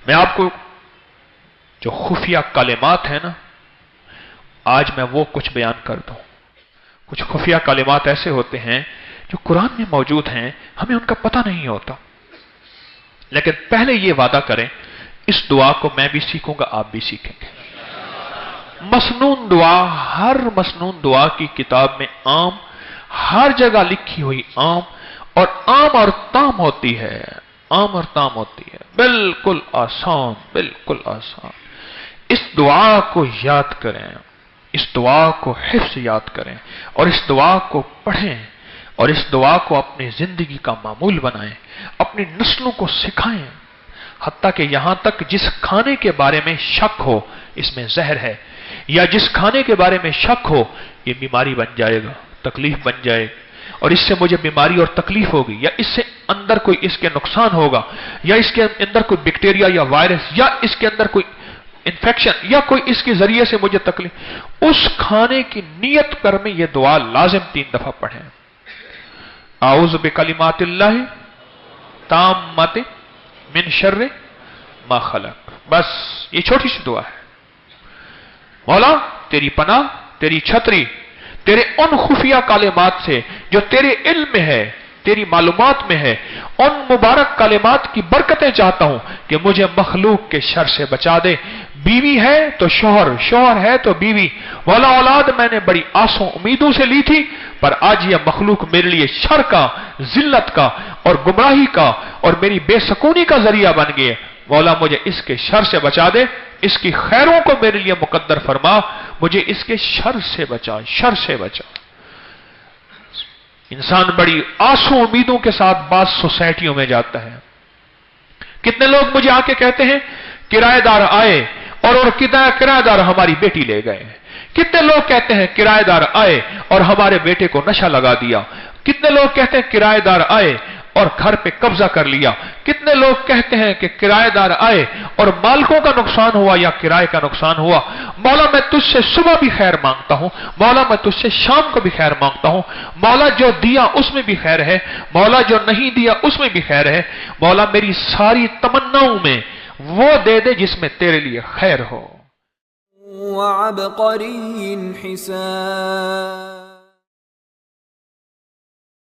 میں آپ کو جو خفیہ کلمات ہیں نا، آج میں وہ کچھ بیان کر دوں. کچھ خفیہ کلمات ایسے ہوتے ہیں جو قرآن میں موجود ہیں، ہمیں ان کا پتہ نہیں ہوتا. لیکن پہلے یہ وعدہ کریں، اس دعا کو میں بھی سیکھوں گا، آپ بھی سیکھیں گے. مسنون دعا، ہر مسنون دعا کی کتاب میں عام، ہر جگہ لکھی ہوئی عام اور تام ہوتی ہے. عام اور تام ہوتی ہے، بالکل آسان، بالکل آسان. اس دعا کو یاد کریں، اس دعا کو حفظ یاد کریں، اور اس دعا کو پڑھیں، اور اس دعا کو اپنی زندگی کا معمول بنائیں، اپنی نسلوں کو سکھائیں. حتیٰ کہ یہاں تک جس کھانے کے بارے میں شک ہو اس میں زہر ہے، یا جس کھانے کے بارے میں شک ہو یہ بیماری بن جائے گا، تکلیف بن جائے گی، اور اس سے مجھے بیماری اور تکلیف ہوگی، یا اس سے اندر کوئی اس کے نقصان ہوگا، یا اس کے اندر کوئی بیکٹیریا یا وائرس، یا اس کے اندر کوئی انفیکشن، یا کوئی اس کے ذریعے سے مجھے تکلیف، اس کھانے کی نیت کر میں یہ دعا لازم 3 دفعہ پڑھیں. اعوذ بکلمات اللہ تامات من شر ما خلق. بس یہ چھوٹی سی دعا ہے. مولا تیری پناہ، تیری چھتری تیرے ان خفیہ کلمات سے جو تیرے علم میں ہے، تیری معلومات میں ہے، ان مبارک کلمات کی برکتیں چاہتا ہوں کہ مجھے مخلوق کے شر سے بچا دے. بیوی ہے تو شوہر، شوہر ہے تو بیوی. مولا اولاد میں نے بڑی آسوں امیدوں سے لی تھی، پر آج یہ مخلوق میرے لیے شر کا، ذلت کا اور گمراہی کا اور میری بے سکونی کا ذریعہ بن گئے. مولا مجھے اس کے شر سے بچا دے، اس کی خیروں کو میرے لیے مقدر فرما، مجھے اس کے شر سے بچا، شر سے بچا. انسان بڑی آسوں امیدوں کے ساتھ بعض سوسائٹیوں میں جاتا ہے. کتنے لوگ مجھے آ کے کہتے ہیں کرایہ دار آئے اور کرایہ دار ہماری بیٹی لے گئے. کتنے لوگ کہتے ہیں کرایہ دار آئے اور ہمارے بیٹے کو نشہ لگا دیا. کتنے لوگ کہتے ہیں کرایہ دار آئے اور گھر پہ قبضہ کر لیا. کتنے لوگ کہتے ہیں کہ کرایہ دار آئے اور مالکوں کا نقصان ہوا یا کرائے کا نقصان ہوا. مولا میں تجھ سے صبح بھی خیر مانگتا ہوں، مولا میں تجھ سے شام کو بھی خیر مانگتا ہوں. مولا جو دیا اس میں بھی خیر ہے، مولا جو نہیں دیا اس میں بھی خیر ہے. مولا میری ساری تمناؤں میں وہ دے دے جس میں تیرے لیے خیر ہو. وعبقری حسان